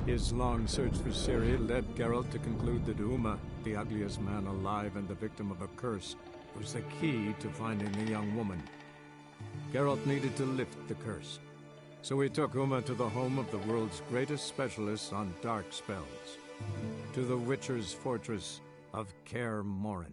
His long search for Ciri led Geralt to conclude that Uma, the ugliest man alive and the victim of a curse, was the key to finding the young woman. Geralt needed to lift the curse, so he took Uma to the home of the world's greatest specialists on dark spells, to the Witcher's fortress of Kaer Morhen.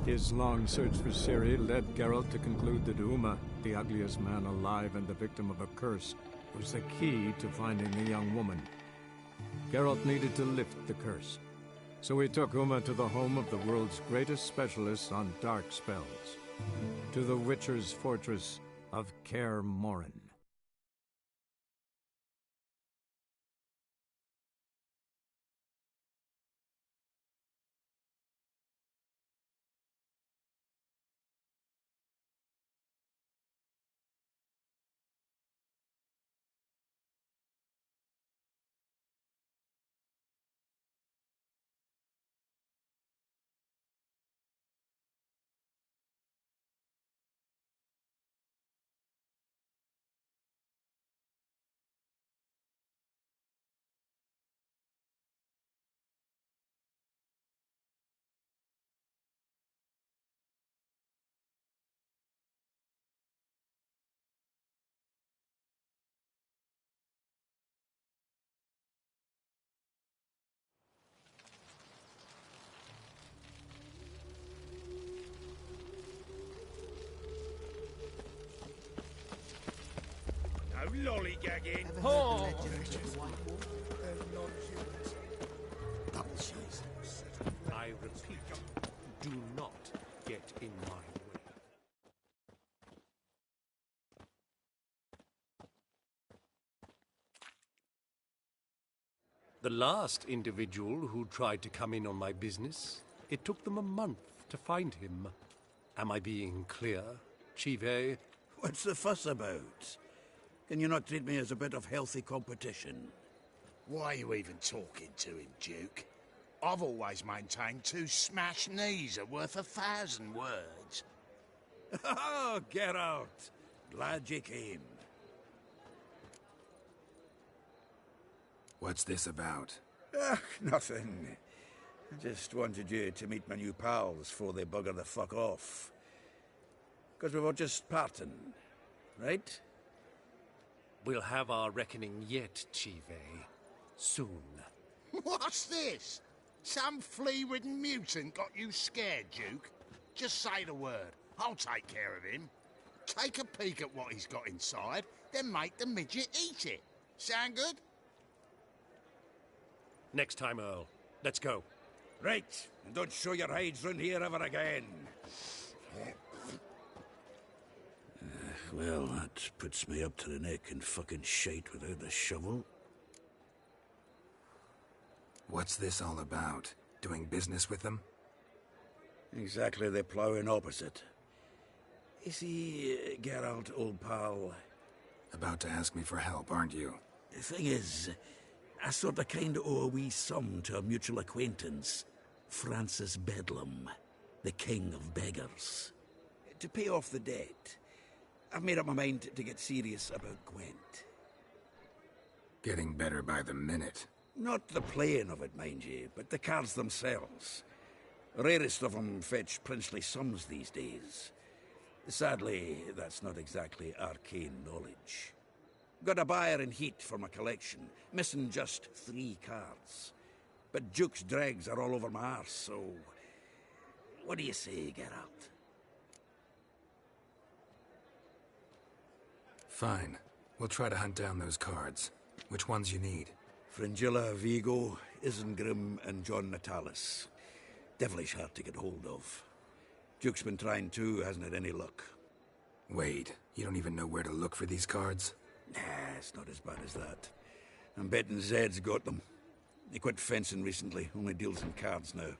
His long search for Ciri led Geralt to conclude that Uma, the ugliest man alive and the victim of a curse, was the key to finding the young woman. Geralt needed to lift the curse, so he took Uma to the home of the world's greatest specialists on dark spells, to the Witcher's fortress of Kaer Morhen. Lollygagging. Oh! I repeat, do not get in my way. The last individual who tried to come in on my business, it took them a month to find him. Am I being clear, Chive? What's the fuss about? Can you not treat me as a bit of healthy competition? Why are you even talking to him, Duke? I've always maintained 2 smashed knees are worth 1,000 words. Oh, get out! Glad you came. What's this about? Nothing. I just wanted you to meet my new pals before they bugger the fuck off. Because we were just parting, right? We'll have our reckoning yet, Chive. Soon. What's this? Some flea-ridden mutant got you scared, Duke? Just say the word. I'll take care of him. Take a peek at what he's got inside, then make the midget eat it. Sound good? Next time, Earl. Let's go. Right, and don't show your hides round here ever again. Well, that puts me up to the neck in fucking shite without the shovel. What's this all about? Doing business with them? Exactly the ploughing opposite. You see, Geralt, old pal... About to ask me for help, aren't you? The thing is, I sort of kind of owe a wee sum to a mutual acquaintance. Francis Bedlam, the king of beggars. To pay off the debt, I've made up my mind to get serious about Gwent. Getting better by the minute. Not the playing of it, mind you, but the cards themselves. Rarest of them fetch princely sums these days. Sadly, that's not exactly arcane knowledge. Got a buyer in heat for my collection, missing just 3 cards. But Duke's dregs are all over my arse, so... What do you say, Geralt? Fine. We'll try to hunt down those cards. Which ones you need? Fringilla, Vigo, Isengrim, and John Natalis. Devilish hard to get hold of. Duke's been trying too, hasn't had any luck. Wait, you don't even know where to look for these cards? Nah, it's not as bad as that. I'm betting Zed's got them. He quit fencing recently, only deals in cards now.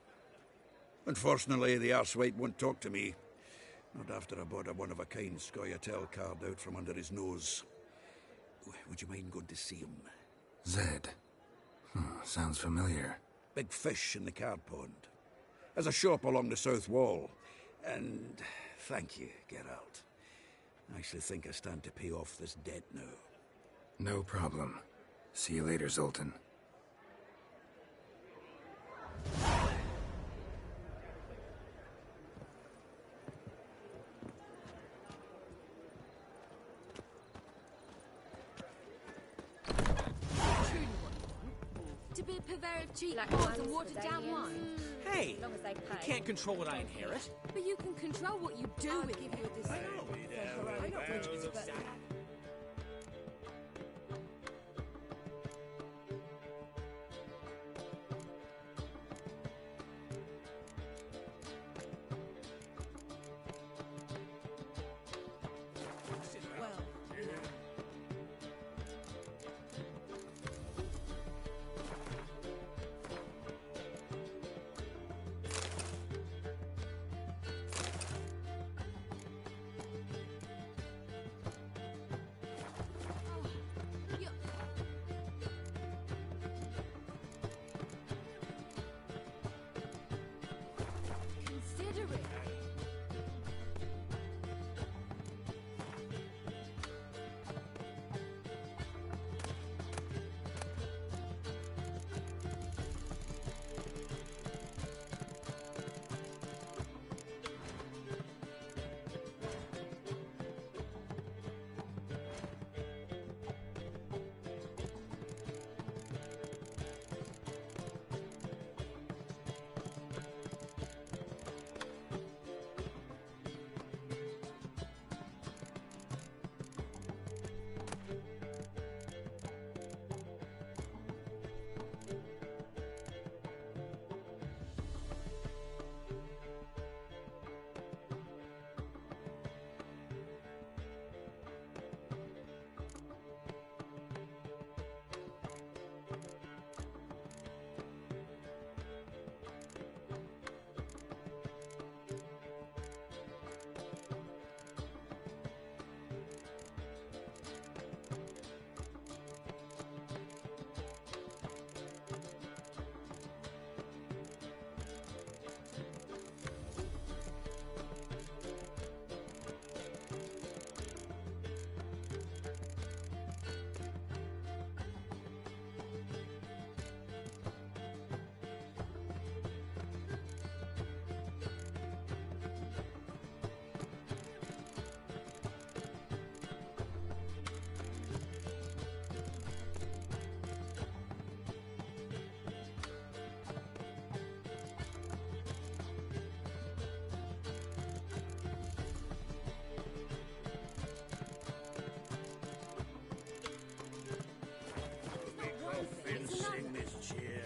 Unfortunately, the arsewite won't talk to me. Not after I bought a one-of-a-kind Scoia'tael card out from under his nose. Would you mind going to see him? Zed. Sounds familiar. Big fish in the card pond. Has a shop along the south wall. And thank you, Geralt. I actually think I stand to pay off this debt now. No problem. See you later, Zoltan. To be a purveyor of cheap goods and watered down wine. Hey, As long as they you pay. can't control what I inherit. But you can control what you do with it. I know riches, but... Consider it.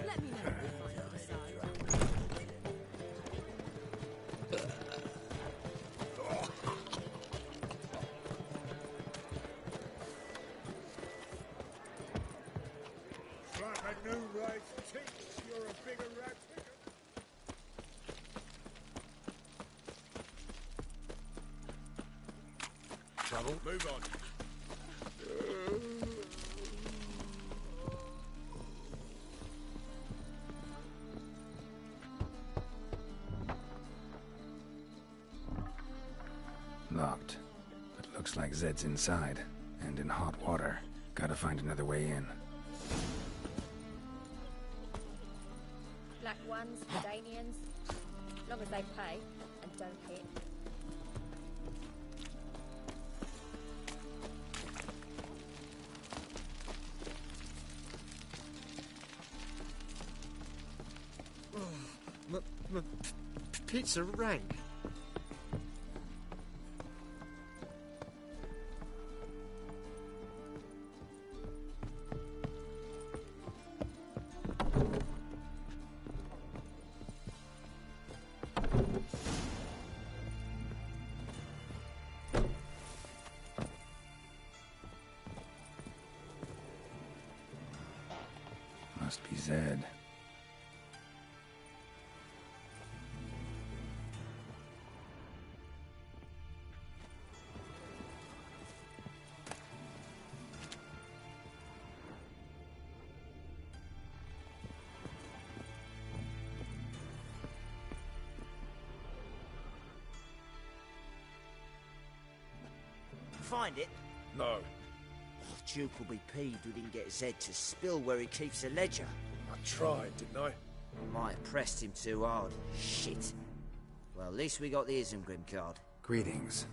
Let me know if you find out so. Like a new rice teeth, you're a bigger rat. trouble. Move on. Locked. But looks like Zed's inside, and in hot water. Gotta find another way in. Black ones, Danians. As long as they pay and don't hit. Pizza rank. Must be Zed. Find it? No. Duke will be peeved we didn't get Zed to spill where he keeps the ledger. I tried, didn't I? Might have pressed him too hard. Shit. Well, at least we got the Isengrim card. Greetings.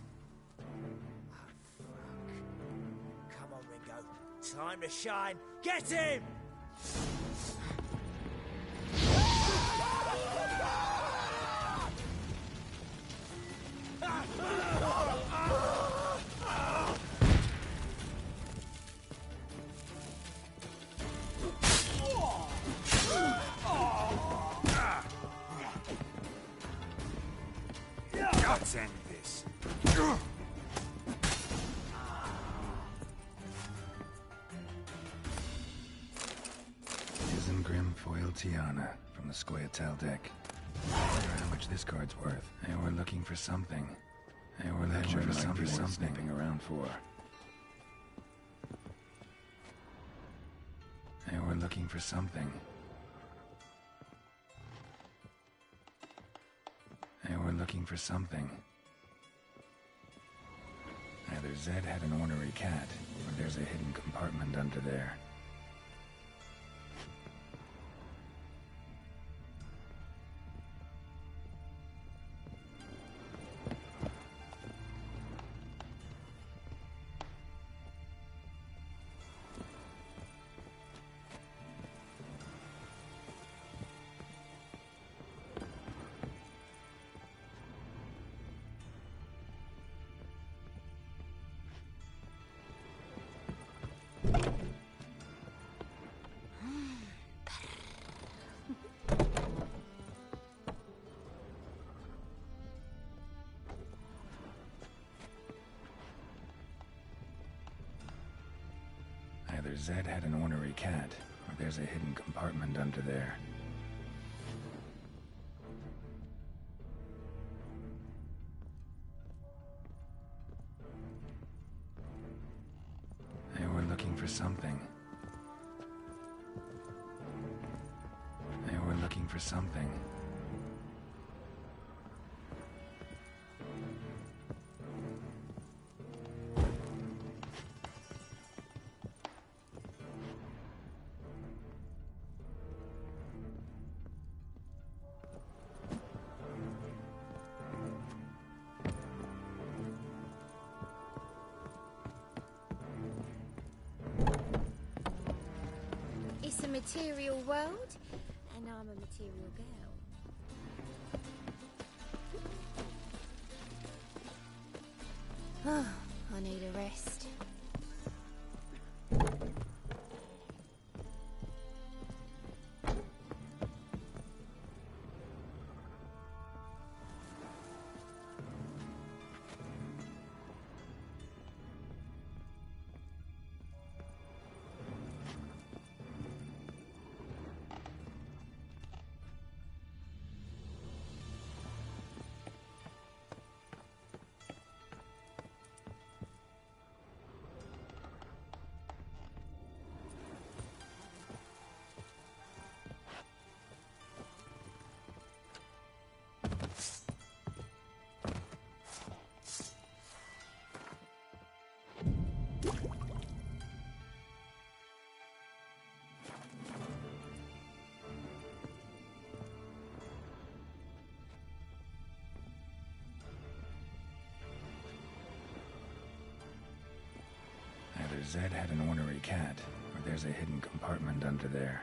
Come on, Ringo. Time to shine. Get him! Let's end this. Isengrim Foil Tiana from the Scoia'tael deck. I wonder how much this card's worth. They were looking for something. They were looking for something sniffing around for. They were looking for something. They were looking for something. Either Zed had an ornery cat, or there's a hidden compartment under there. Either Zed had an ornery cat, or there's a hidden compartment under there. They were looking for something. They were looking for something. It's a material world, and I'm a material girl. I need a rest. Zed had an ornery cat, or there's a hidden compartment under there.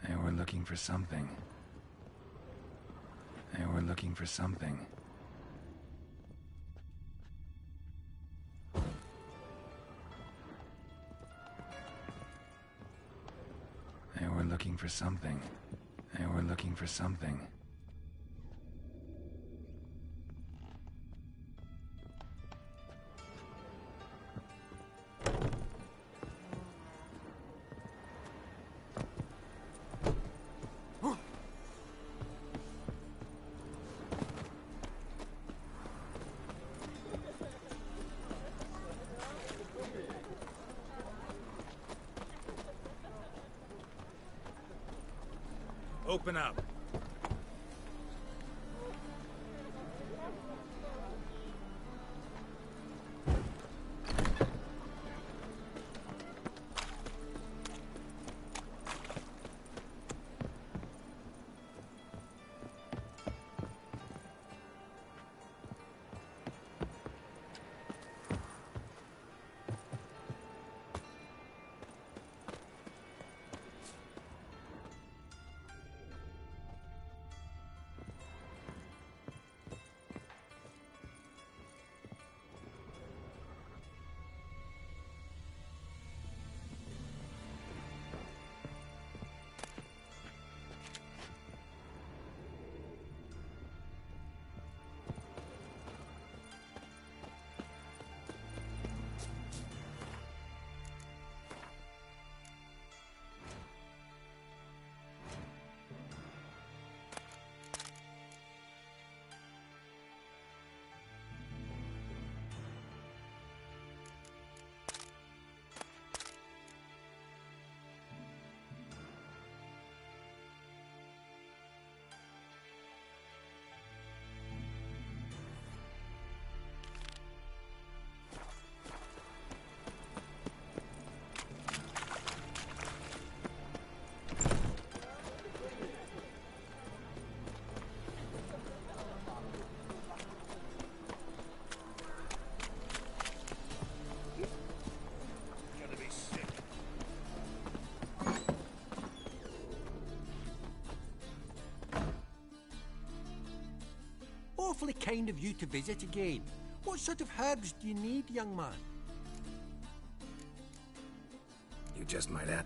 They were looking for something. They were looking for something. They were looking for something. They were looking for something. Open up. Awfully kind of you to visit again. What sort of herbs do you need, young man? You just might add.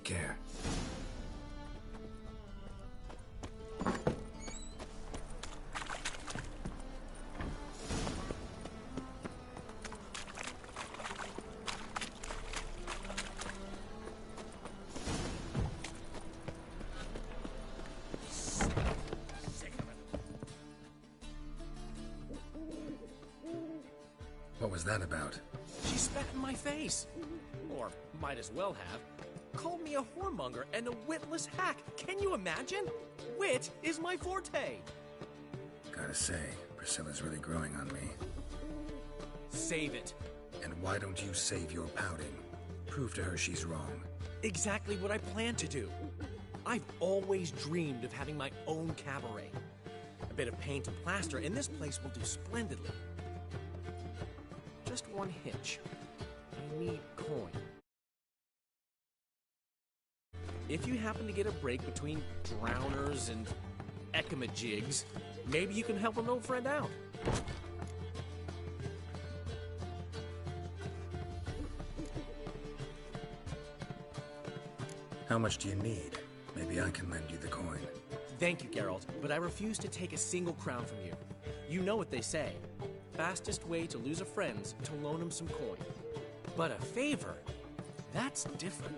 Take care. What was that about? She spat in my face. Or might as well have. Called me a whoremonger and a witless hack. Can you imagine? Wit is my forte. Gotta say, Priscilla's really growing on me. Save it. And why don't you save your pouting? Prove to her she's wrong. Exactly what I plan to do. I've always dreamed of having my own cabaret. A bit of paint and plaster, and this place will do splendidly. Just one hitch. I need coin. If you happen to get a break between drowners and ekamajigs, maybe you can help an old friend out. How much do you need? Maybe I can lend you the coin. Thank you, Geralt, but I refuse to take a single crown from you. You know what they say. Fastest way to lose a friend's to loan him some coin. But a favor? That's different.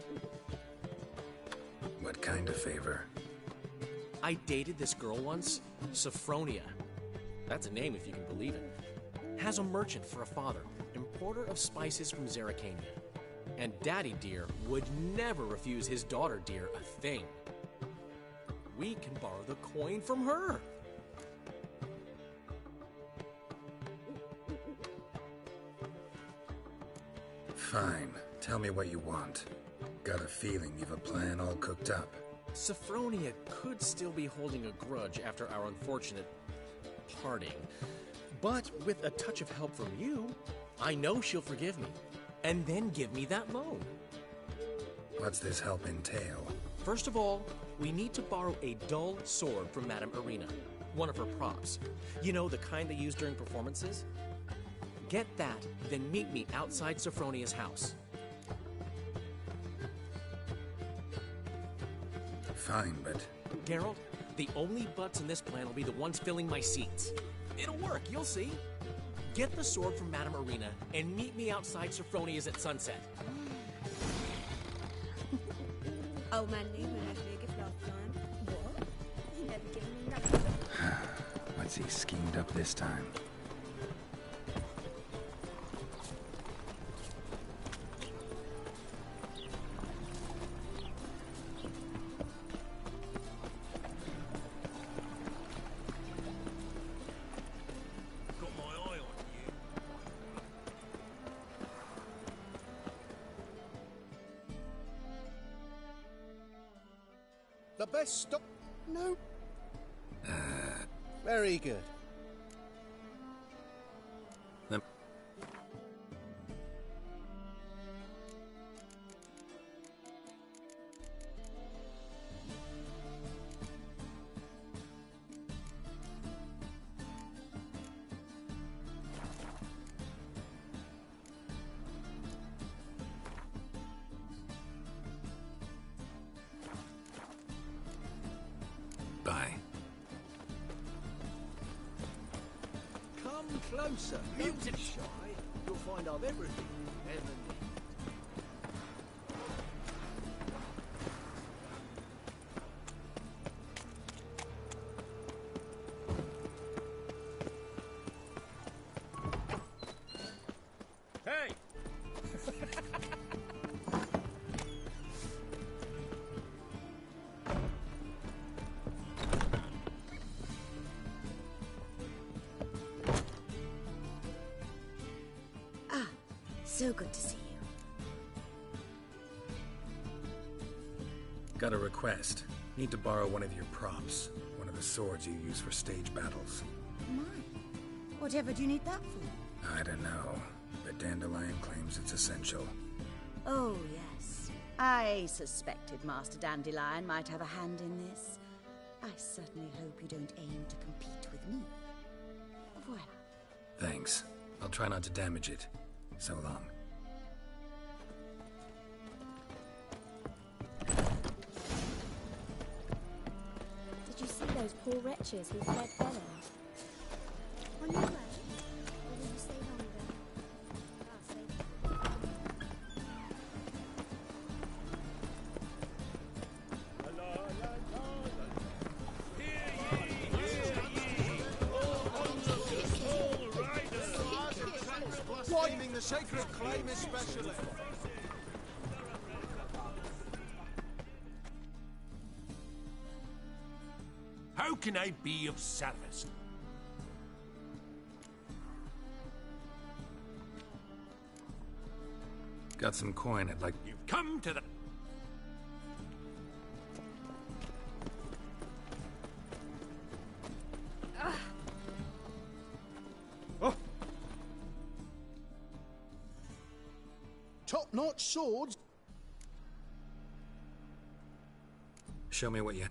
What kind of favor? I dated this girl once, Sophronia. That's a name if you can believe it. Has a merchant for a father, importer of spices from Zerrikania. And Daddy Dear would never refuse his daughter Dear a thing. We can borrow the coin from her. Fine. Tell me what you want. Got a feeling you've a plan all cooked up. Sophronia could still be holding a grudge after our unfortunate parting. But with a touch of help from you, I know she'll forgive me. And then give me that loan. What's this help entail? First of all, we need to borrow a dull sword from Madame Irina, one of her props. You know, the kind they use during performances? Get that, then meet me outside Sophronia's house. Fine, but... Geralt, the only butts in this plan will be the ones filling my seats. It'll work, you'll see. Get the sword from Madame Irina and meet me outside Sophronia's at sunset. Old man knew when I was big if last time. What? He never gave me nothing. What's he schemed up this time? The best stop... No. Very good. Bye. Come closer. Don't be shy. You'll find I've everything you ever need. Hey! So good to see you. Got a request. Need to borrow one of your props. One of the swords you use for stage battles. My. Whatever do you need that for? I don't know, but Dandelion claims it's essential. Oh, yes. I suspected Master Dandelion might have a hand in this. I certainly hope you don't aim to compete with me. Voila. Thanks. I'll try not to damage it. So long. those poor wretches who fled Velen. On your way? Or will you stay longer? Widening the sacred claim especially. How can I be of service? Got some coin I'd like... You've come to the... Top-notch swords. Show me what you...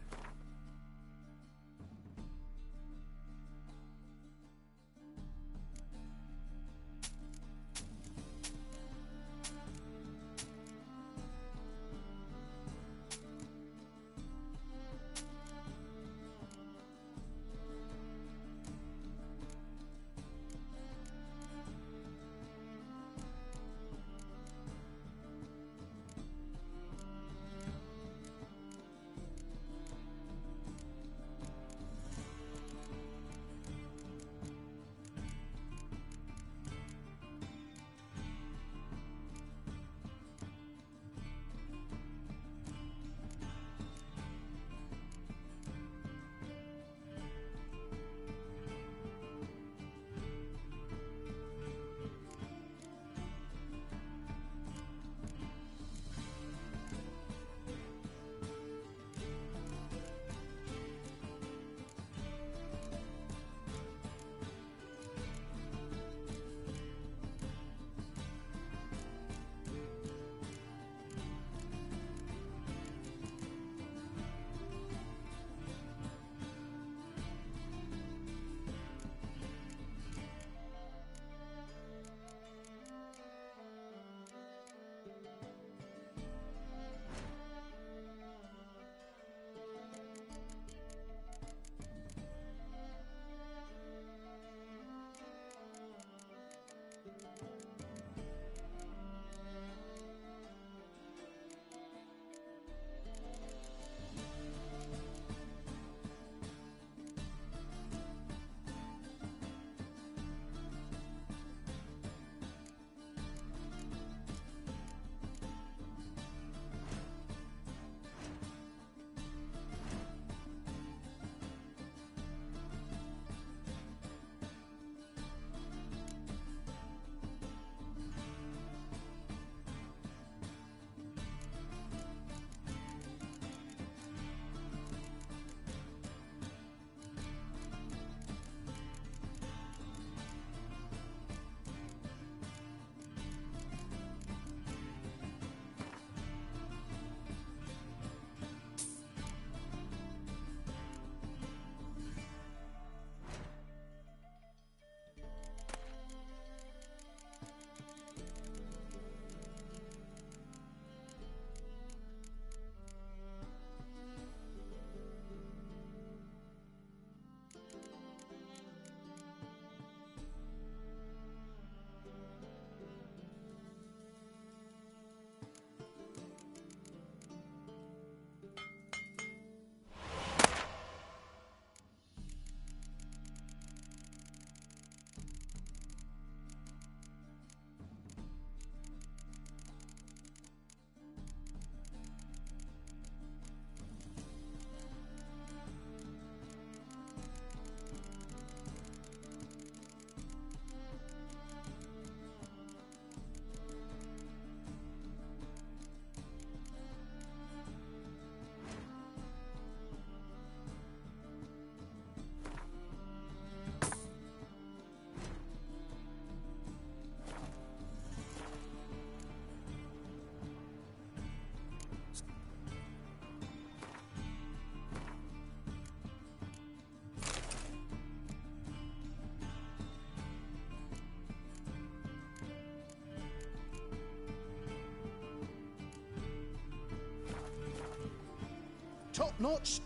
Top-notch.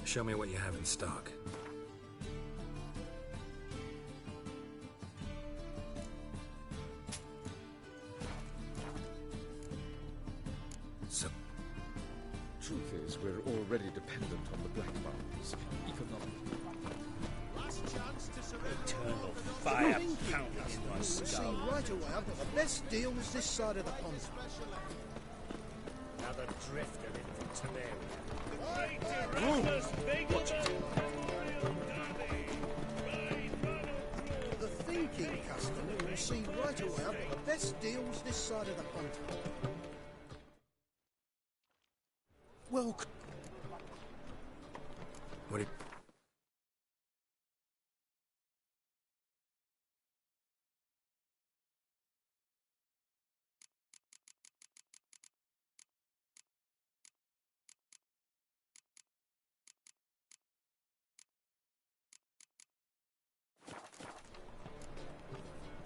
Show me what you have in stock. So... Truth is, we're already dependent on the Black Markets, even though... Last chance to surrender. Eternal fire pounding in my skull. See, right away, I've got the best deals this side of the pond. Another drifter into Temeria. The thinking customer will see right away I've got the best deals this side of the pond. Welcome. What do you...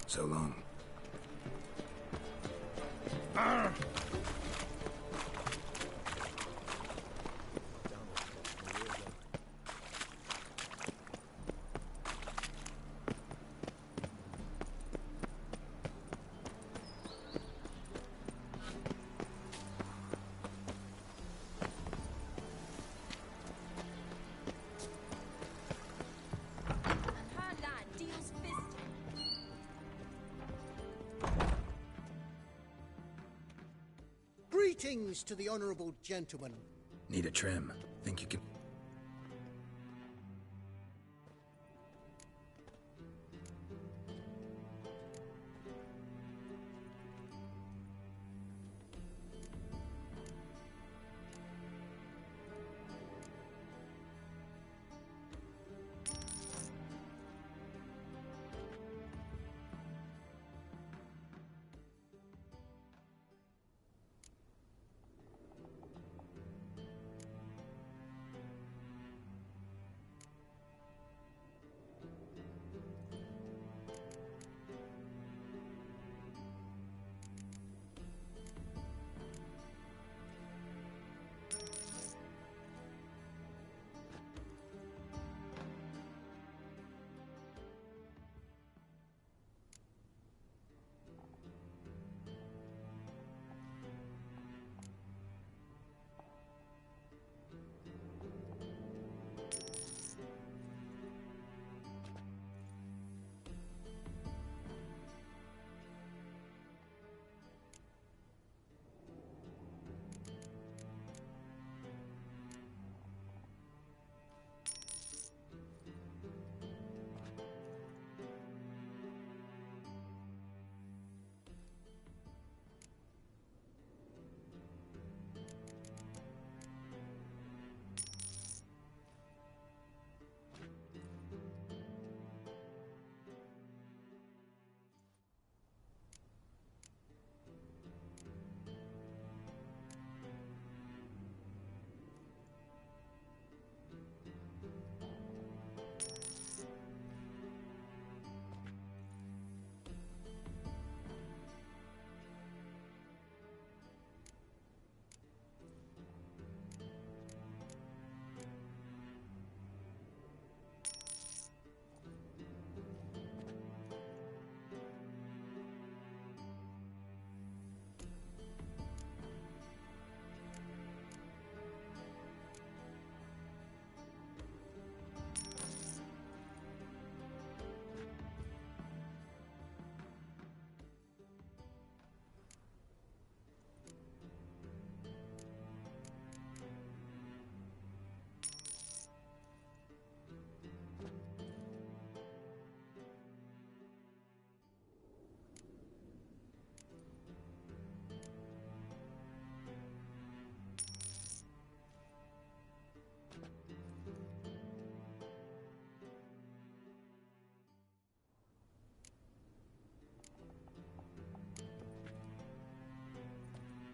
So long. Greetings to the honourable gentleman. Need a trim. Think you can...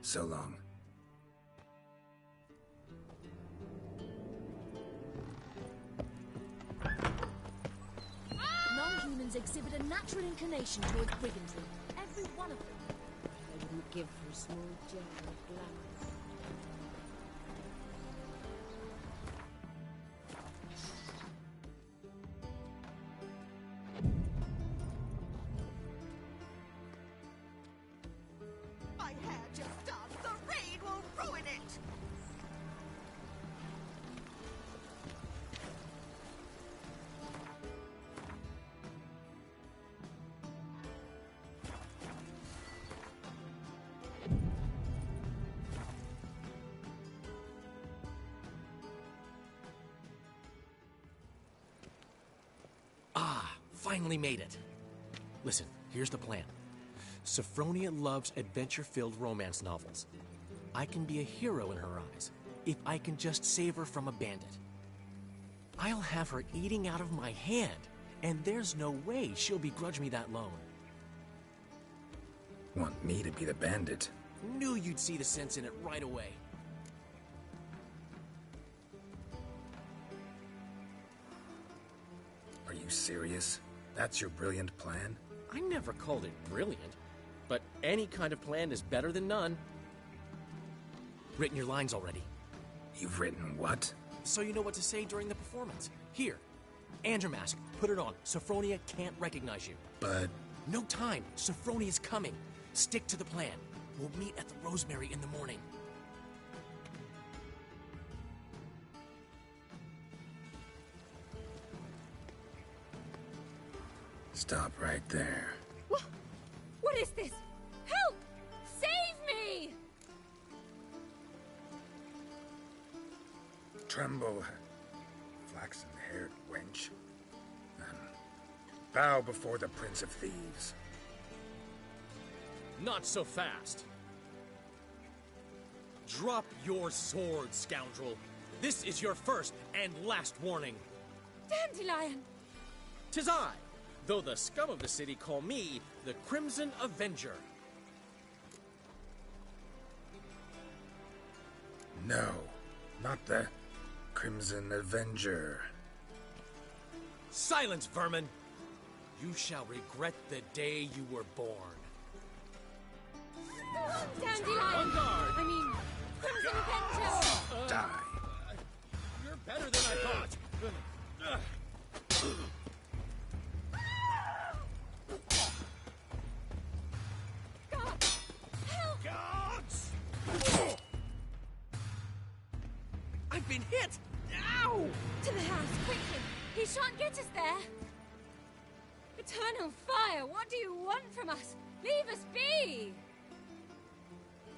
So long. Non-humans exhibit a natural inclination towards brigandry. Every one of them. I wouldn't give for a small jar of glamour. finally made it. Listen, here's the plan. Sophronia loves adventure-filled romance novels. I can be a hero in her eyes if I can just save her from a bandit. I'll have her eating out of my hand, and there's no way she'll begrudge me that loan. Want me to be the bandit? Knew you'd see the sense in it right away. Are you serious? That's your brilliant plan? I never called it brilliant, but any kind of plan is better than none. Written your lines already. You've written what? So you know what to say during the performance. Here, Andromask, put it on. Sophronia can't recognize you. But... No time. Sophronia's coming. Stick to the plan. We'll meet at the Rosemary in the morning. Stop right there. What is this? Help! Save me! Tremble, flaxen-haired wench. Bow before the Prince of Thieves. Not so fast. Drop your sword, scoundrel. This is your first and last warning. Dandelion! 'Tis I, though the scum of the city call me the Crimson Avenger. No, not the Crimson Avenger. Silence, vermin! You shall regret the day you were born. Dandelion! On guard! I mean, Crimson Avenger! Die. You're better than I thought. God! Help! Guards! I've been hit! Ow! To the house, quickly! He shan't get us there! Eternal fire, what do you want from us? Leave us be!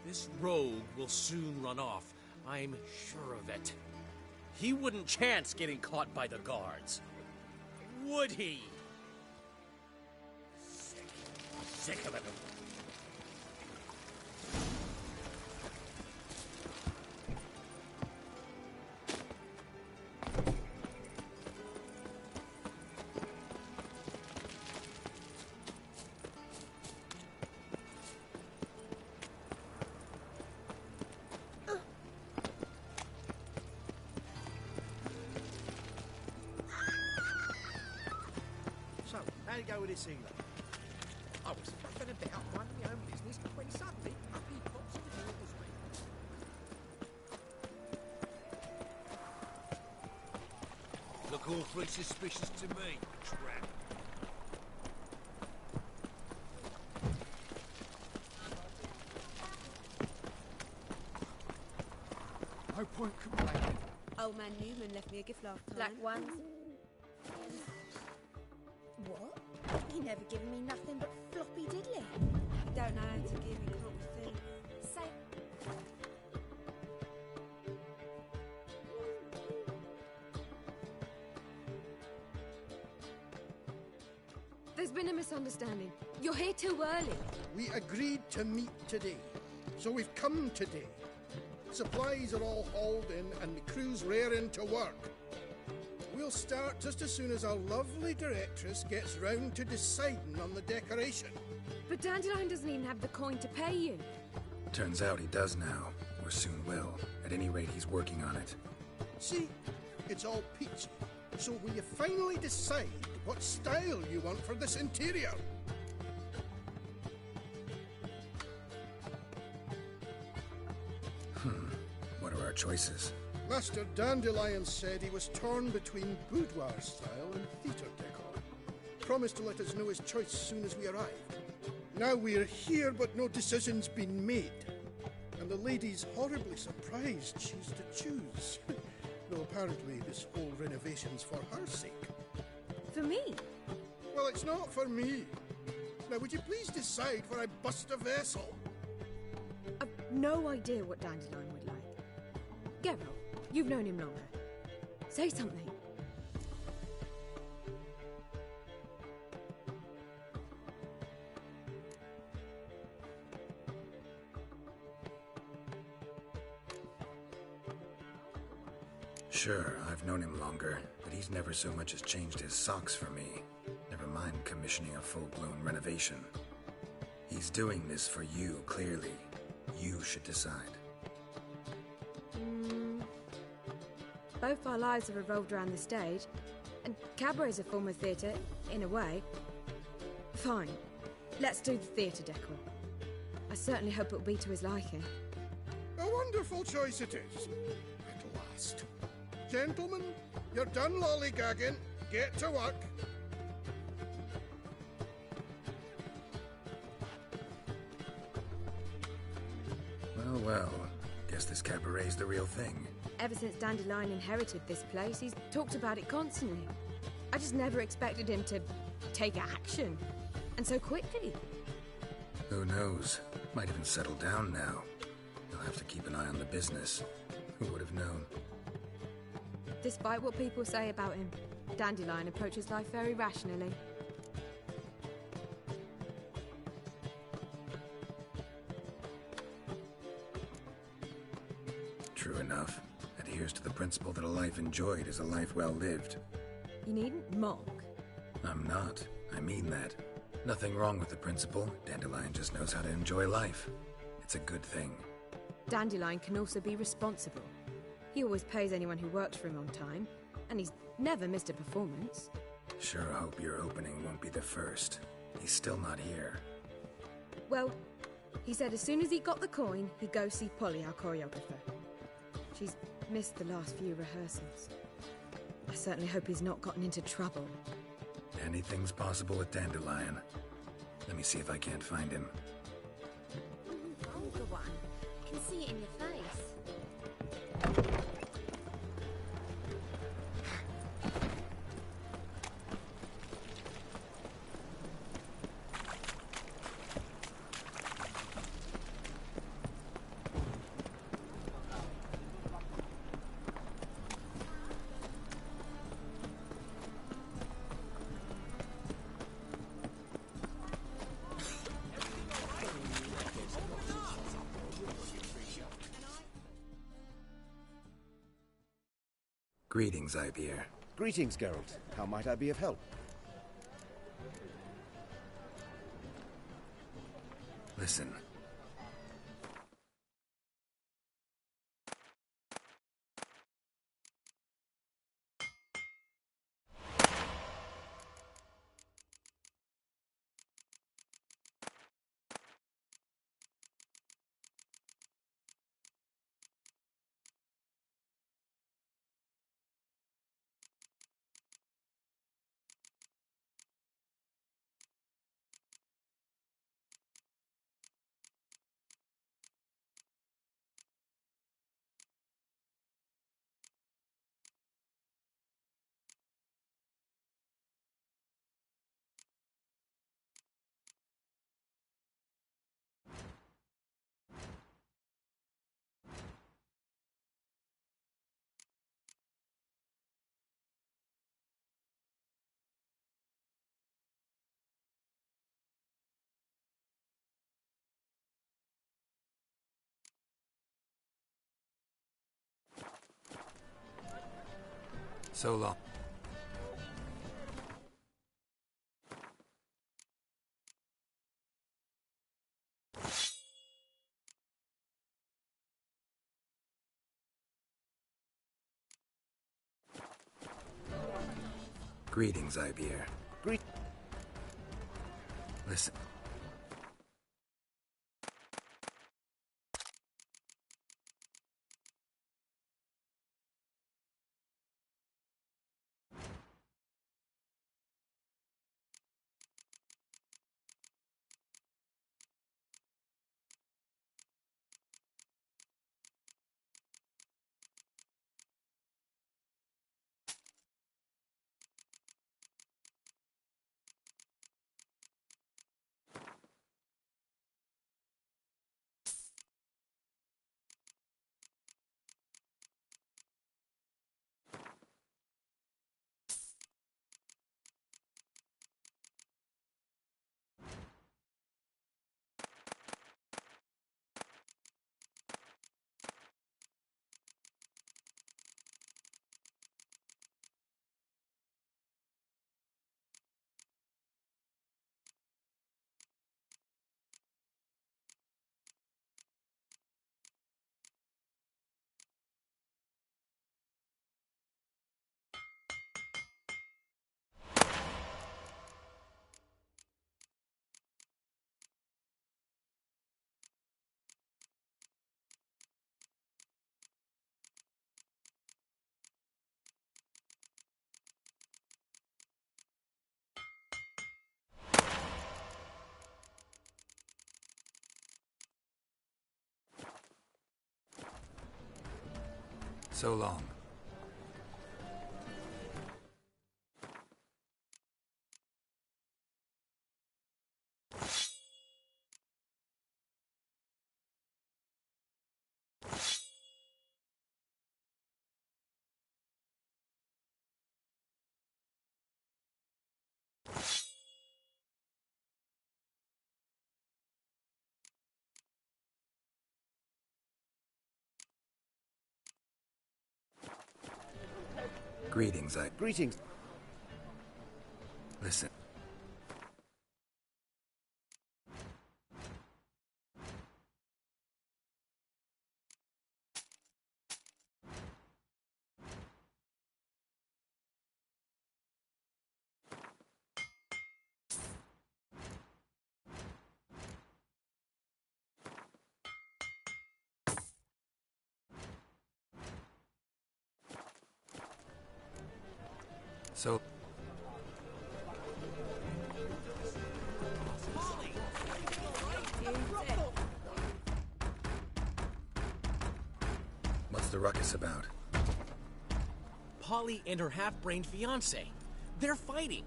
This rogue will soon run off. I'm sure of it. He wouldn't chance getting caught by the guards. Would he? Sick of it. So, how'd it go with this healer? I was fucking about minding my own business when suddenly up he pops in the door with me. Look awfully suspicious to me, tramp. No point complaining. Old man Newman left me a gift last time. Black ones. What? He never given me nothing but floppy diddly. Don't know how to give, he can't be food. Say... There's been a misunderstanding. You're here too early. We agreed to meet today, so we've come today. Supplies are all hauled in and the crew's raring to work. We'll start just as soon as our lovely directress gets round to deciding on the decoration. But Dandelion doesn't even have the coin to pay you. Turns out he does now, or soon will. At any rate, he's working on it. See, it's all peachy. So will you finally decide what style you want for this interior? What are our choices? Master Dandelion said he was torn between boudoir style and theatre decor. Promised to let us know his choice as soon as we arrived. Now we're here, but no decision's been made. And the lady's horribly surprised she's to choose. Though apparently this whole renovation's for her sake. For me? Well, it's not for me. Now, would you please decide where I bust a vessel? I've no idea what Dandelion would like. Geralt, you've known him longer. Sure, I've known him longer, but he's never so much as changed his socks for me. Never mind commissioning a full-blown renovation. He's doing this for you, clearly. You should decide. Both our lives have revolved around the stage, and cabaret's a form of theatre, in a way. Fine. Let's do the theatre decor. I certainly hope it'll be to his liking. A wonderful choice it is. At last. Gentlemen, you're done lollygagging. Get to work. Well, well. Guess this cabaret's the real thing. Ever since Dandelion inherited this place, he's talked about it constantly. I just never expected him to take action. And so quickly. Who knows? Might even settle down now. You'll have to keep an eye on the business. Who would have known? Despite what people say about him, Dandelion approaches life very rationally. True enough. Adheres to the principle that a life enjoyed is a life well lived. You needn't mock. I'm not. I mean that. Nothing wrong with the principle. Dandelion just knows how to enjoy life. It's a good thing. Dandelion can also be responsible. He always pays anyone who works for him on time, and he's never missed a performance. Sure hope your opening won't be the first. He's still not here. Well, he said as soon as he got the coin, he'd go see Polly, our choreographer. She's missed the last few rehearsals. I certainly hope he's not gotten into trouble. Anything's possible with Dandelion. Let me see if I can't find him. Older one. I can see it in your face. Greetings, Ibeer. Greetings, Geralt. How might I be of help? Listen. So long. Greetings, Ibeer. Listen. So long. Greetings, Greetings. Listen. So... What's the ruckus about? Polly and her half-brained fiancé. They're fighting.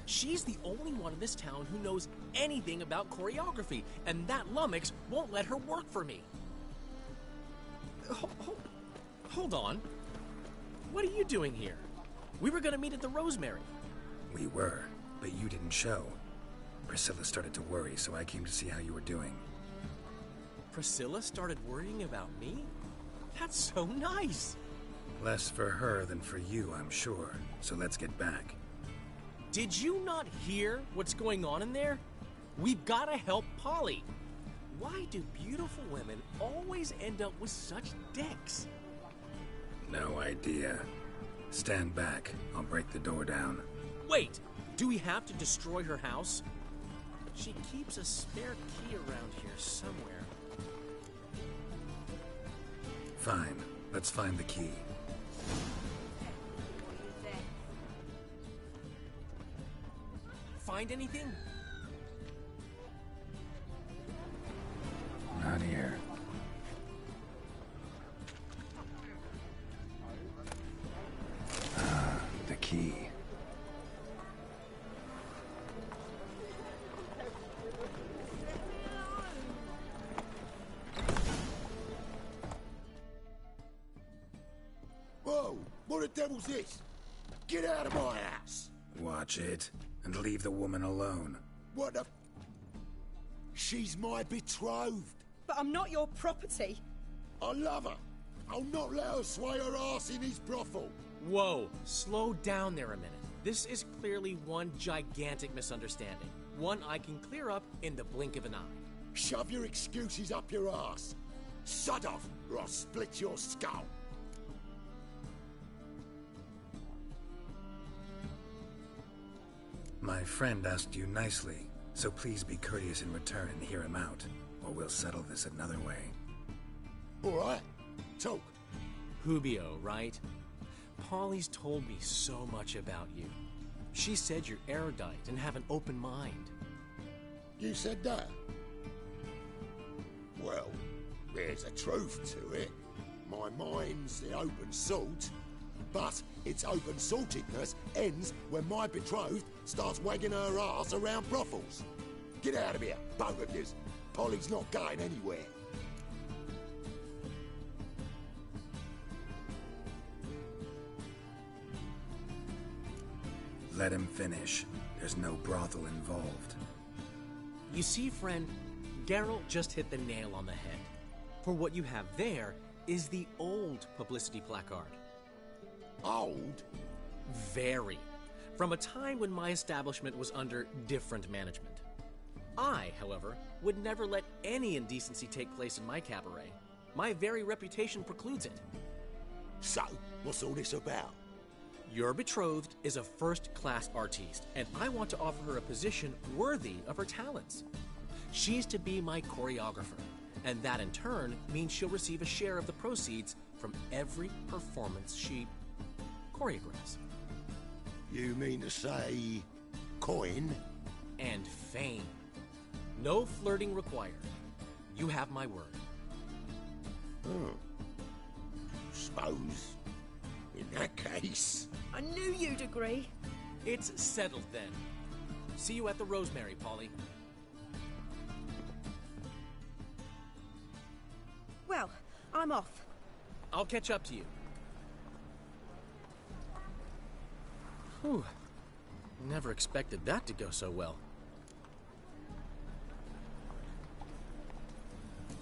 She's the only one in this town who knows anything about choreography, and that lummox won't let her work for me. Hold on. What are you doing here? We were gonna meet at the Rosemary. We were, but you didn't show. Priscilla started to worry, so I came to see how you were doing. Priscilla started worrying about me? That's so nice. Less for her than for you, I'm sure. So let's get back. Did you not hear what's going on in there? We've gotta help Polly. Why do beautiful women always end up with such dicks? No idea. Stand back. I'll break the door down. Wait! Do we have to destroy her house? She keeps a spare key around here somewhere. Fine. Let's find the key. Find anything? Not here. The key. Whoa! What the devil's this? Get out of my house! Watch it, and leave the woman alone. What the... She's my betrothed. But I'm not your property. I love her. I'll not let her sway her ass in his brothel. Whoa, slow down there a minute. This is clearly one gigantic misunderstanding. One I can clear up in the blink of an eye. Shove your excuses up your ass. Sod off, or I'll split your skull. My friend asked you nicely, so please be courteous in return and hear him out, or we'll settle this another way. All right, talk. Hubio, right? Polly's told me so much about you. She said you're erudite and have an open mind. You said that? Well, there's a truth to it. My mind's the open salt, but its open saltedness ends when my betrothed starts wagging her ass around brothels. Get out of here, both of yous. Polly's not going anywhere. Let him finish. There's no brothel involved. You see, friend, Geralt just hit the nail on the head. For what you have there is the old publicity placard. Old? Very. From a time when my establishment was under different management. I, however, would never let any indecency take place in my cabaret. My very reputation precludes it. So, what's all this about? Your betrothed is a first-class artiste, and I want to offer her a position worthy of her talents. She's to be my choreographer, and that in turn means she'll receive a share of the proceeds from every performance she choreographs. You mean to say... coin? And fame. No flirting required. You have my word. Oh. suppose. In that case... I knew you'd agree. It's settled then. See you at the Rosemary, Polly. Well, I'm off. I'll catch up to you. Whew. Never expected that to go so well.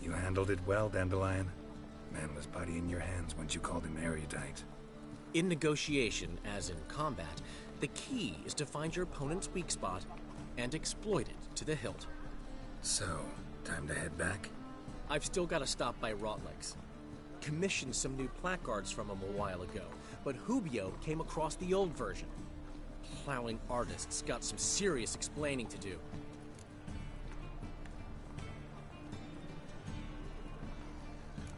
You handled it well, Dandelion. Man was putty in your hands once you called him erudite. In negotiation, as in combat, the key is to find your opponent's weak spot and exploit it to the hilt. So, time to head back? I've still got to stop by Rotlegs. Commissioned some new placards from him a while ago, but Hubio came across the old version. Plowing artists got some serious explaining to do.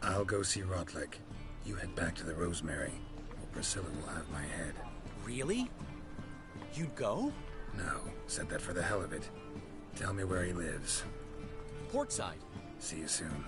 I'll go see Rotleg. You head back to the Rosemary, or Priscilla will have my head. Really? You'd go? No, said that for the hell of it. Tell me where he lives. Portside. See you soon.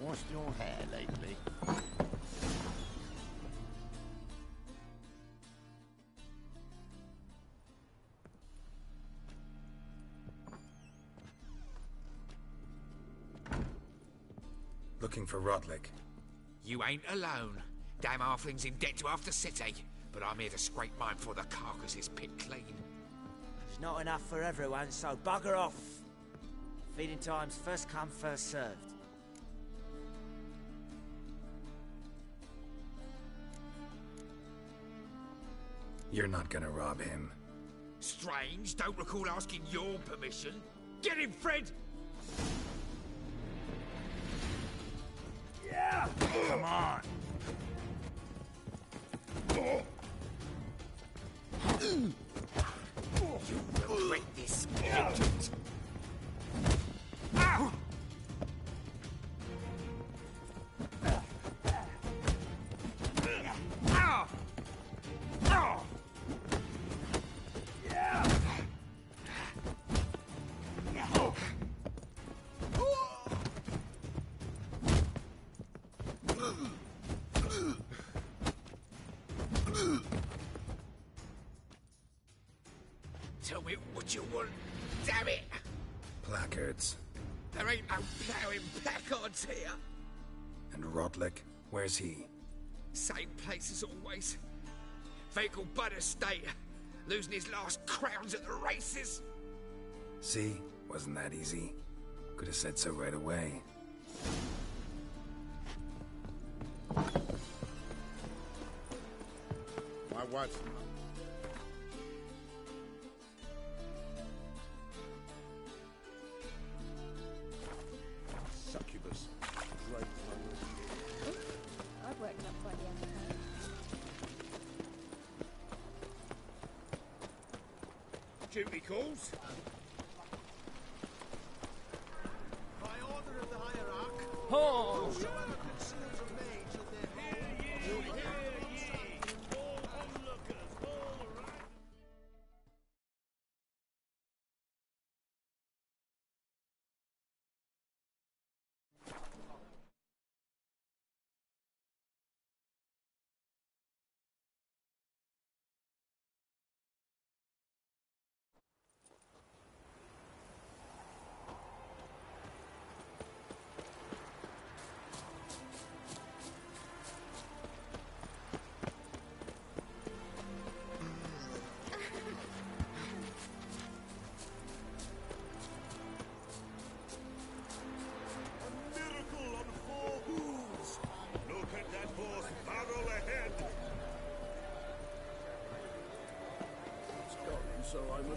Washed your hair lately? Looking for Rotleg. You ain't alone. Damn halfling's in debt to half the city. But I'm here to scrape mine before the carcass is picked clean. There's not enough for everyone, so bugger off. Feeding time's first come, first served. You're not gonna rob him. Strange, don't recall asking your permission. Get him, Fred! Yeah! Come on! You regret this, mutant! Ow! Tell me what you want, damn it! Placards. There ain't no ploughing placards here. And Rotleg? Where's he? Same place as always. Vehicle Bud Estate. Losing his last crowns at the races. See? Wasn't that easy? Could have said so right away. My wife's... Succubus. Right. I've worked up quite the appetite. Duty calls. By order of the hierarch. Oh!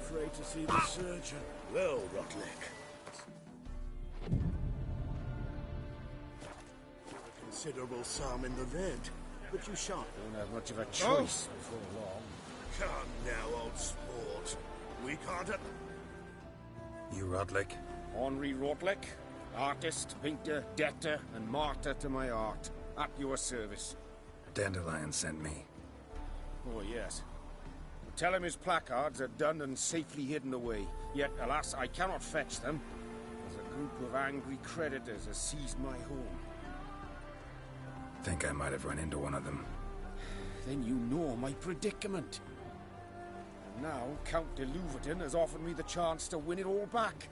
afraid to see the surgeon. Well, Rotlick. Considerable sum in the red, but you shan't. Won't have much of a choice before long. Come now, old sport. We can't... You Rotlick? Henri Rotlick, artist, painter, debtor, and martyr to my art. At your service. Dandelion sent me. Oh, yes. Tell him his placards are done and safely hidden away. Yet, alas, I cannot fetch them, as a group of angry creditors has seized my home. Think I might have run into one of them. Then you know my predicament. And now, Count de Louverton has offered me the chance to win it all back.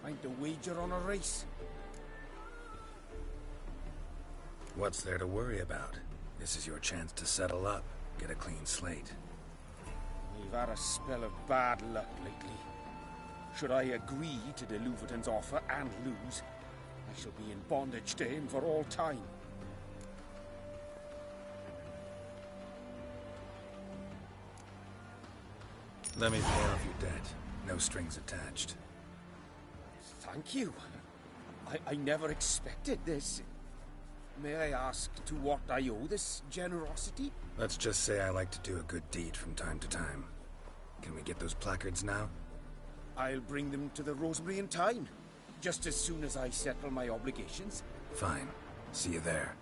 I'm to wager on a race. What's there to worry about? This is your chance to settle up, get a clean slate. We've had a spell of bad luck lately. Should I agree to de Louverton's offer and lose, I shall be in bondage to him for all time. Let me pay off your debt. No strings attached. Thank you. I never expected this. May I ask to what I owe this generosity? Let's just say I like to do a good deed from time to time. Can we get those placards now? I'll bring them to the Rosemary in time, just as soon as I settle my obligations. Fine. See you there.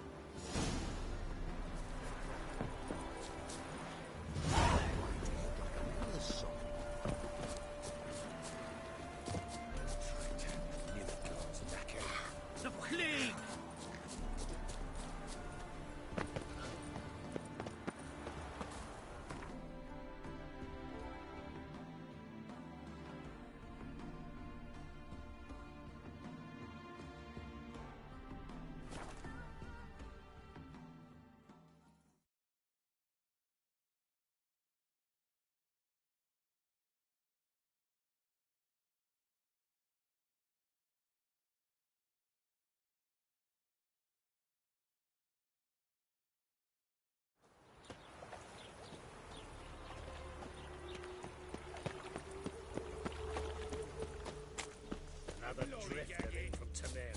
Drifter in from Temeria.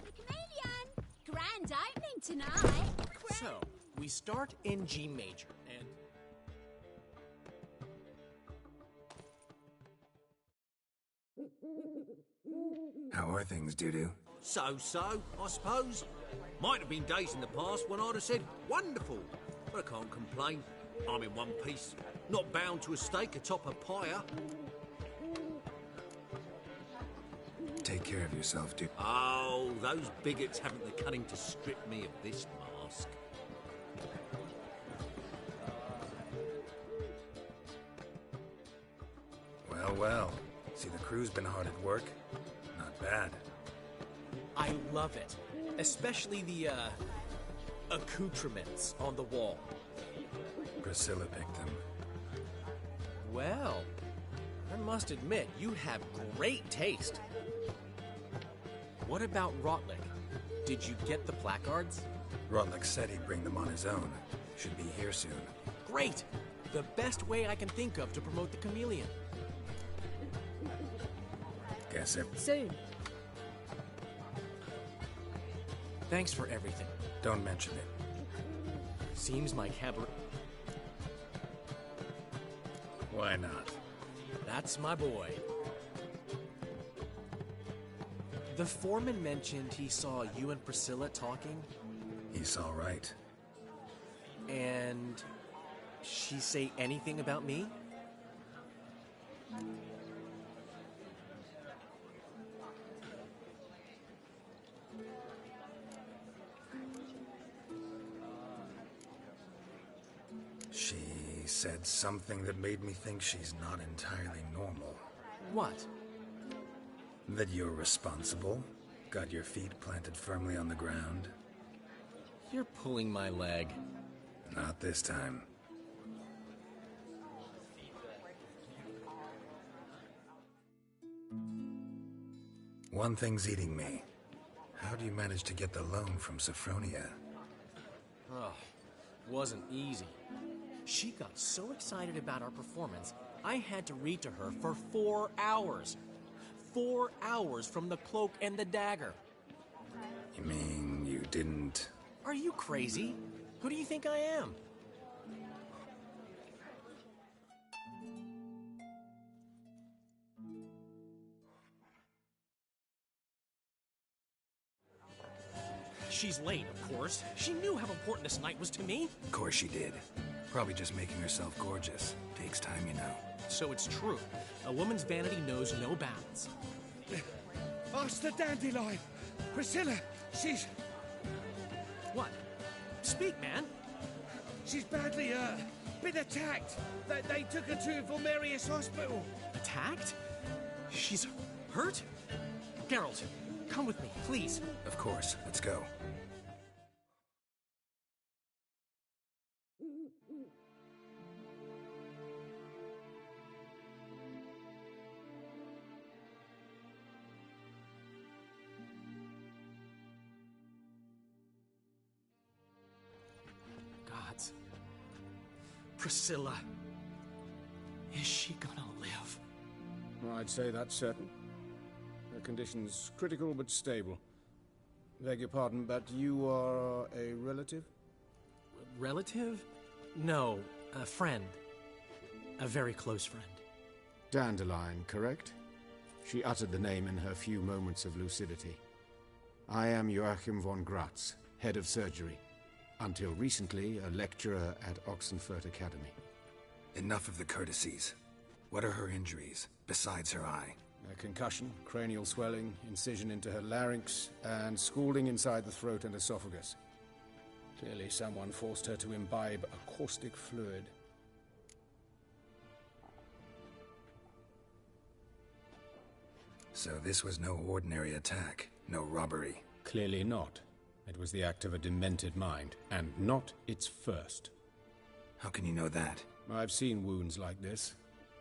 The Chameleon! Grand opening tonight. So, we start in G major, and... How are things, Dudu? So-so, I suppose. Might have been days in the past when I'd have said, wonderful. But I can't complain. I'm in one piece. Not bound to a stake atop a pyre. Take care of yourself, dude. Oh, those bigots haven't the cunning to strip me of this mask. Well, well. See, the crew's been hard at work. Not bad. I love it. Especially the, accoutrements on the wall. Priscilla picked them. Well, I must admit, you have great taste. What about Rotlick? Did you get the placards? Rotlick said he'd bring them on his own. Should be here soon. Great! The best way I can think of to promote the Chameleon. Guess it. Soon. Thanks for everything. Don't mention it. Seems my cabaret... Why not? That's my boy. The foreman mentioned he saw you and Priscilla talking. He's all right. And she say anything about me? She said something that made me think she's not entirely normal. What? That you're responsible, got your feet planted firmly on the ground. You're pulling my leg. Not this time. One thing's eating me. How do you manage to get the loan from Sophronia? Oh, wasn't easy. She got so excited about our performance, I had to read to her for 4 hours. 4 hours from the cloak and the dagger. You mean you didn't... Are you crazy? Who do you think I am? She's late, of course. She knew how important this night was to me. Of course she did. Probably just making herself gorgeous. Takes time, you know. So it's true. A woman's vanity knows no bounds. Master Dandelion! Priscilla, she's... What? Speak, man. She's badly, been attacked. They took her to Vulmerius Hospital. Attacked? She's hurt? Geralt, come with me, please. Of course. Let's go. Gods. Priscilla. Is she gonna live? I'd say that's certain. Her condition's critical but stable. Beg your pardon, but you are a relative? Relative? No, a friend. A very close friend. Dandelion, correct? She uttered the name in her few moments of lucidity. I am Joachim von Gratz, head of surgery. Until recently, a lecturer at Oxenfurt Academy. Enough of the courtesies. What are her injuries, besides her eye? A concussion, cranial swelling, incision into her larynx, and scalding inside the throat and esophagus. Clearly someone forced her to imbibe a caustic fluid. So this was no ordinary attack, no robbery. Clearly not. It was the act of a demented mind, and not its first. How can you know that? I've seen wounds like this.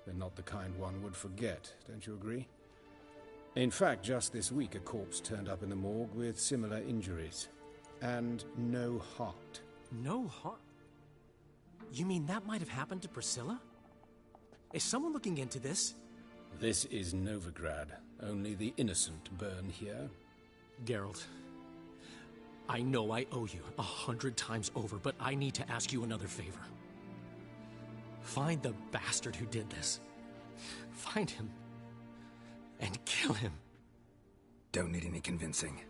They're not the kind one would forget, don't you agree? In fact, just this week a corpse turned up in the morgue with similar injuries. And no heart. No heart? You mean that might have happened to Priscilla? Is someone looking into this? This is Novigrad. Only the innocent burn here. Geralt, I know I owe you 100 times over, but I need to ask you another favor. Find the bastard who did this. Find him. And kill him. Don't need any convincing.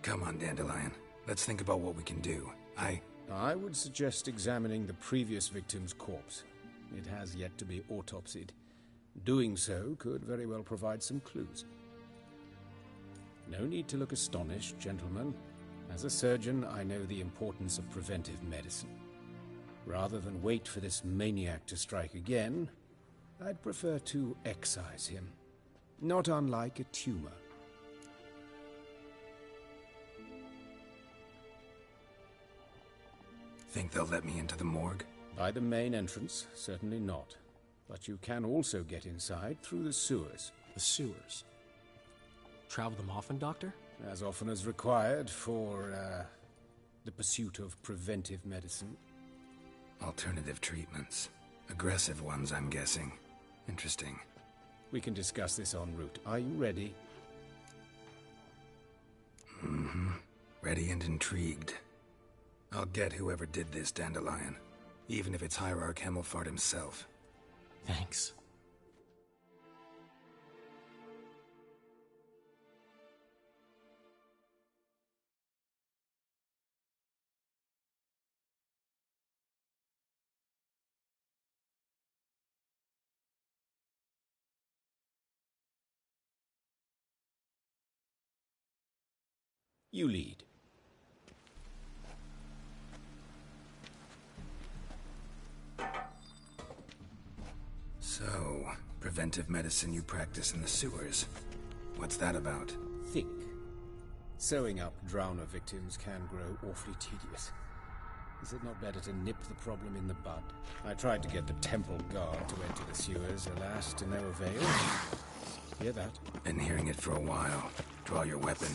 Come on, Dandelion. Let's think about what we can do. I would suggest examining the previous victim's corpse. It has yet to be autopsied. Doing so could very well provide some clues. No need to look astonished, gentlemen. As a surgeon, I know the importance of preventive medicine. Rather than wait for this maniac to strike again, I'd prefer to excise him. Not unlike a tumor. Think they'll let me into the morgue? By the main entrance, certainly not. But you can also get inside through the sewers. The sewers? Travel them often, Doctor? As often as required for, the pursuit of preventive medicine. Alternative treatments. Aggressive ones, I'm guessing. Interesting. We can discuss this en route. Are you ready? Mm-hmm. Ready and intrigued. I'll get whoever did this, Dandelion. Even if it's Hierarch Hemmelfart himself. Thanks. You lead. So, preventive medicine you practice in the sewers. What's that about? Think. Sewing up drowner victims can grow awfully tedious. Is it not better to nip the problem in the bud? I tried to get the temple guard to enter the sewers, alas, to no avail. Hear that? Been hearing it for a while. Draw your weapon.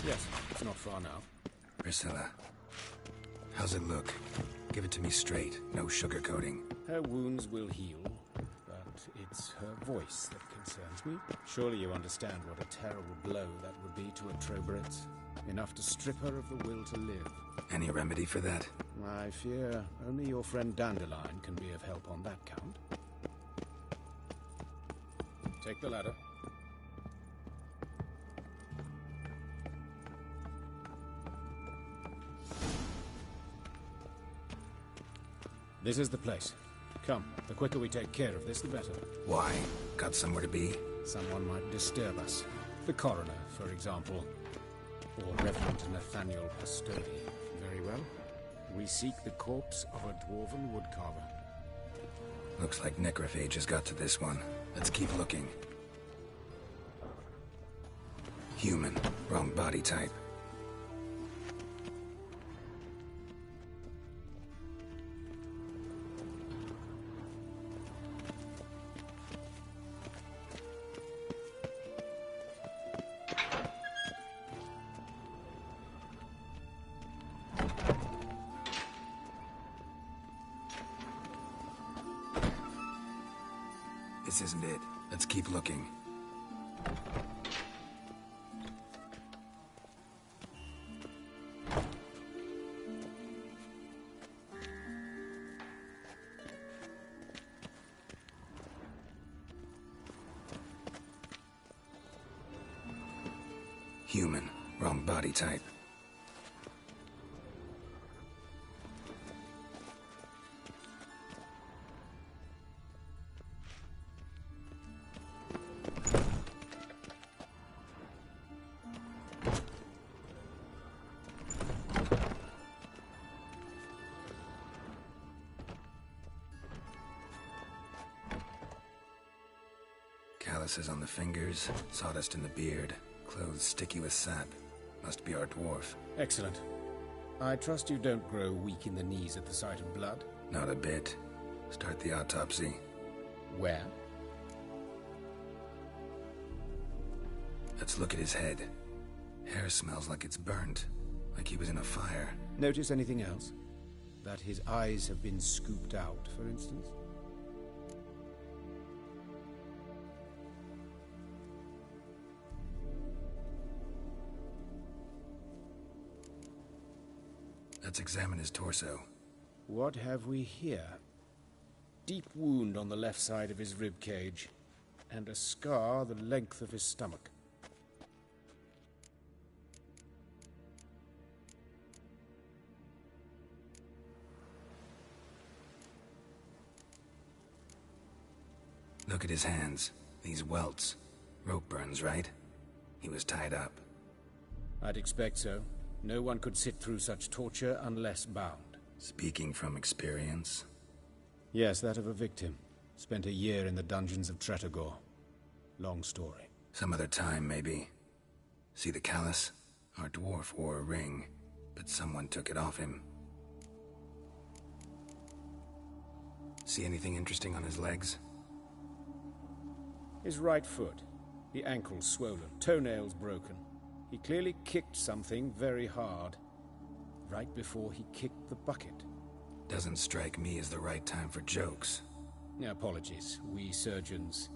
Yes, it's not far now. Priscilla, how's it look? Give it to me straight, no sugarcoating. Her wounds will heal, but it's her voice that concerns me. Surely you understand what a terrible blow that would be to a Trobritz. Enough to strip her of the will to live. Any remedy for that? I fear only your friend Dandelion can be of help on that count. Take the ladder. This is the place. Come, the quicker we take care of this, the better. Why? Got somewhere to be? Someone might disturb us. The coroner, for example. Or Reverend Nathaniel Pastodi. Very well. We seek the corpse of a dwarven woodcarver. Looks like necrophage has got to this one. Let's keep looking. Human. Wrong body type. This isn't it. Let's keep looking. Human. Wrong body type. Calluses on the fingers, sawdust in the beard, clothes sticky with sap. Must be our dwarf. Excellent. I trust you don't grow weak in the knees at the sight of blood? Not a bit. Start the autopsy. Where? Let's look at his head. Hair smells like it's burnt, like he was in a fire. Notice anything else? That his eyes have been scooped out, for instance? Let's examine his torso. What have we here? Deep wound on the left side of his rib cage, and a scar the length of his stomach. Look at his hands. These welts. Rope burns, right? He was tied up. I'd expect so. No one could sit through such torture unless bound. Speaking from experience? Yes, that of a victim. Spent a year in the dungeons of Tretogor. Long story. Some other time, maybe. See the callus? Our dwarf wore a ring, but someone took it off him. See anything interesting on his legs? His right foot. The ankle swollen, toenails broken. He clearly kicked something very hard, right before he kicked the bucket. Doesn't strike me as the right time for jokes. Apologies. We surgeons,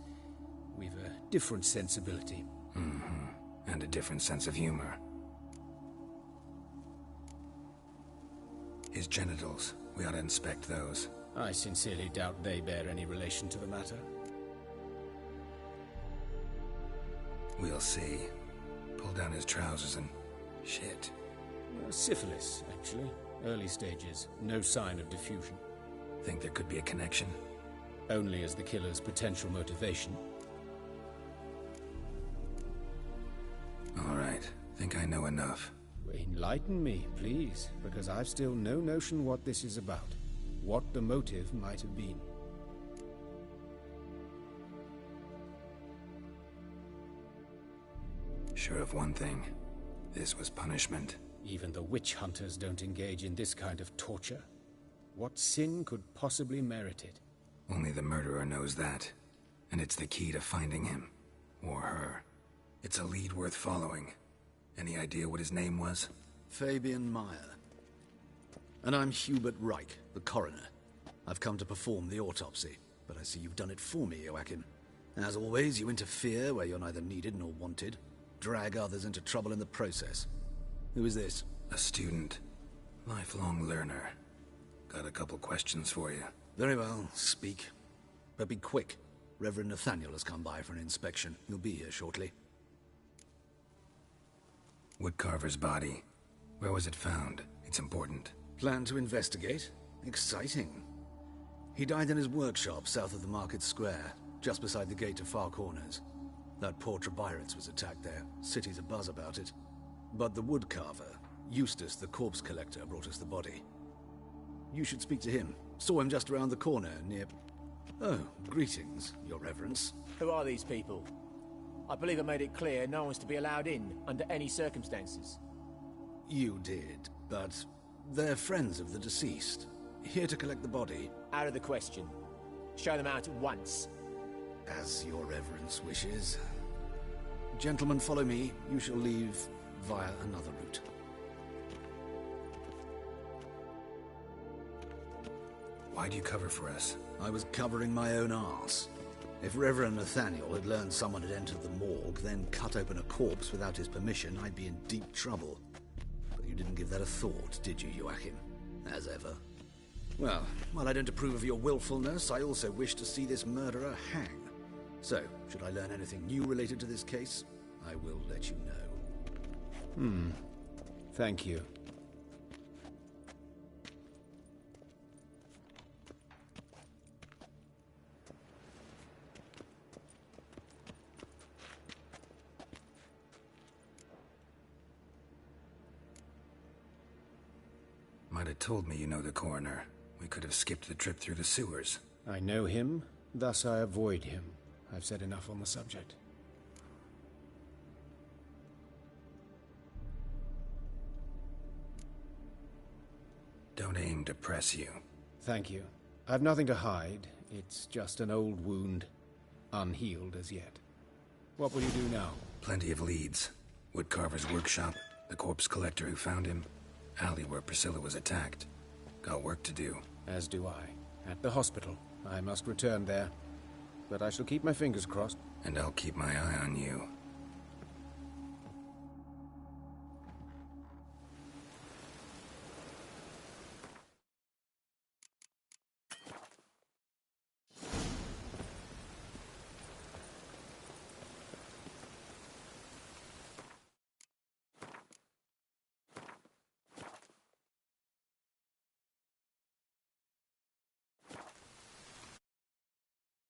we've a different sensibility. Mm-hmm. And a different sense of humor. His genitals. We ought to inspect those. I sincerely doubt they bear any relation to the matter. We'll see. Pull down his trousers and... shit. Syphilis, actually. Early stages. No sign of diffusion. Think there could be a connection? Only as the killer's potential motivation. All right. Think I know enough. Enlighten me, please, because I've still no notion what this is about. What the motive might have been. Sure of one thing. This was punishment. Even the witch hunters don't engage in this kind of torture. What sin could possibly merit it? Only the murderer knows that. And it's the key to finding him. Or her. It's a lead worth following. Any idea what his name was? Fabian Meyer. And I'm Hubert Reich, the coroner. I've come to perform the autopsy, but I see you've done it for me, Joachim. As always, you interfere where you're neither needed nor wanted. Drag others into trouble in the process. Who is this? A student. Lifelong learner. Got a couple questions for you. Very well, speak. But be quick. Reverend Nathaniel has come by for an inspection. He'll be here shortly. Woodcarver's body. Where was it found? It's important. Plan to investigate? Exciting. He died in his workshop south of the market square, just beside the gate to Far Corners. That poor Trebyritz was attacked there. City's abuzz about it. But the woodcarver, Eustace the corpse collector, brought us the body. You should speak to him. Saw him just around the corner near... Oh, greetings, your reverence. Who are these people? I believe I made it clear no one's to be allowed in, under any circumstances. You did, but they're friends of the deceased. Here to collect the body. Out of the question. Show them out at once. As your reverence wishes. Gentlemen, follow me. You shall leave via another route. Why do you cover for us? I was covering my own arse. If Reverend Nathaniel had learned someone had entered the morgue, then cut open a corpse without his permission, I'd be in deep trouble. But you didn't give that a thought, did you, Joachim? As ever. Well, while I don't approve of your willfulness, I also wish to see this murderer hang. So, should I learn anything new related to this case, I will let you know. Thank you. Might have told me you know the coroner. We could have skipped the trip through the sewers. I know him, thus I avoid him. I've said enough on the subject. Don't aim to press you. Thank you. I've nothing to hide. It's just an old wound, unhealed as yet. What will you do now? Plenty of leads. Woodcarver's workshop, the corpse collector who found him, alley where Priscilla was attacked. Got work to do. As do I. At the hospital. I must return there. But I shall keep my fingers crossed. And I'll keep my eye on you.